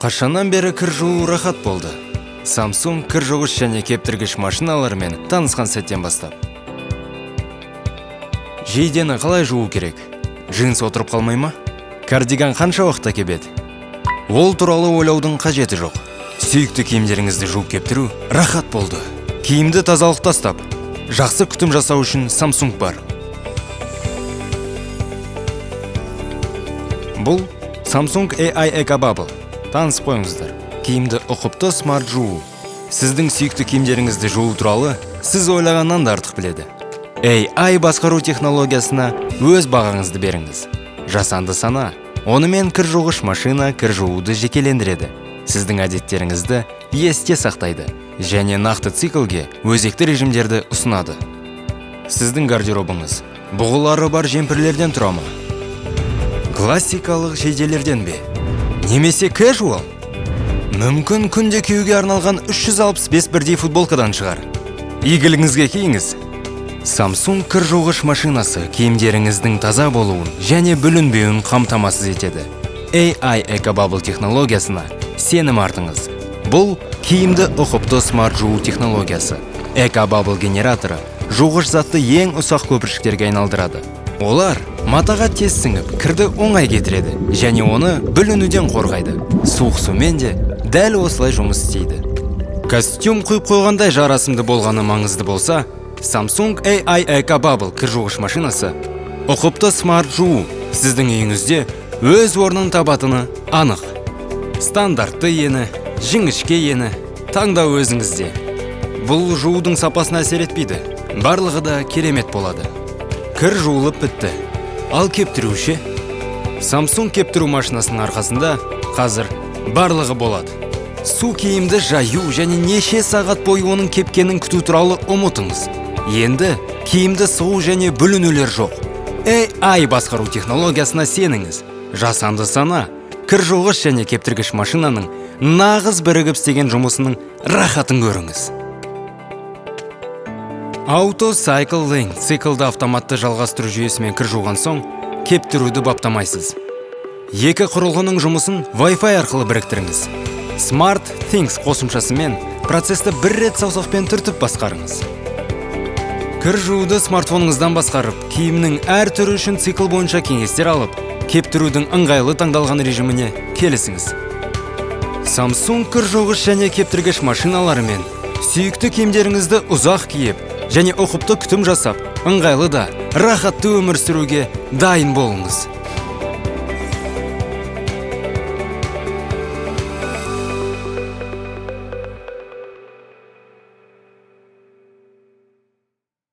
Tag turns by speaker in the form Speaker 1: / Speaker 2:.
Speaker 1: Қашаннан бері кір жуу рахат болды. Samsung кір жуғыш және кептіргіш машиналарымен танысқан сәттен бастап. Жейдені қалай жуу керек? Джинс отырып қалмай ма? Кардиган қанша уақытта кебеді? Ол туралы ойлаудың қажеті жоқ. Сүйікті киімдеріңізді жуып кептіру рахат болды. Киімді тазалық тастап, жақсы күтім жасау үшін Samsung бар. Бұл Samsung AI EcoBubble. Танысып қойыңыздар. Киімді ұқыпты смарт жуу. Сіздің сүйікті киімдеріңізді жуу туралы сіз ойлағаннан да артық біледі. AI басқару технологиясына өз бағаңызды беріңіз. Жасанды сана. Онымен кір жуғыш машина кір жууды жекелендіреді. Сіздің әдеттеріңізді есте сақтайды және нақты циклге өзекті режимдерді ұсынады. Сіздің гардеробыңыз бұғылары бар жемпірлерден тұра ма? Классикалық жейделерден бе? Немесе casual? Мүмкін күнде киюге арналған 365 бірдей футболкадан шығар. Игілігіңізге киіңіз. Samsung кір жуғыш машинасы киімдеріңіздің таза болуын және бүлінбеуін қамтамасыз етеді. AI EcoBubble технологиясына сенім артыңыз. Бұл киімді ұқыпты смарт жуу технологиясы. EcoBubble генераторы жуғыш затты ең ұсақ көпіршіктерге айналдырады. Олар матаға тез сіңіп, кірді оңай кетіреді және оны бүлінуден қорғайды. Суық сумен де дәл осылай жұмыс істейді. Костюм құйып қойғандай жарасымды болғаны маңызды болса, Samsung AI EcoBubble кір жуғыш машинасы ұқыпты смарт жуу сіздің үйіңізде өз орнын табатыны анық. Стандартты ені, жіңішке ені таңдау өзіңізде. Бұл жуудың сапасына әсер етпейді. Барлығы да керемет болады. Кір жуылып бітті. Ал кептіруші? Samsung кептіру машинасының арқасында қазір барлығы болады. Су киімді жаю және неше сағат бойы оның кепкенін күту туралы ұмытыңыз. Енді киімді суы және бүлінулер жоқ. AI басқару технологиясына сеніңіз. Жасанды сана, кір жуғыш және кептіргіш машинаның нағыз бірігіп істеген жұмысының рахатын көріңіз. Auto Cycle Lane циклды автоматты жалғастыру жүйесімен кір жуған соң, кептіруді баптамайсыз. Екі құрылғының жұмысын Wi-Fi арқылы біріктіріңіз. Smart Things қосымшасымен процесті бір рет саусақпен түртіп басқарыңыз. Кір жууды смартфоныңыздан басқарып, киімнің әр түрі үшін цикл бойынша кеңестер алып, кептірудің ыңғайлы таңдалған режиміне келісіңіз. Samsung кір жуғыш және кептіргіш машиналарымен сүйікті киімдеріңізді ұзақ киіп және ұқыпты күтім жасап, ыңғайлы да рахатты өмір сүруге дайын болыңыз.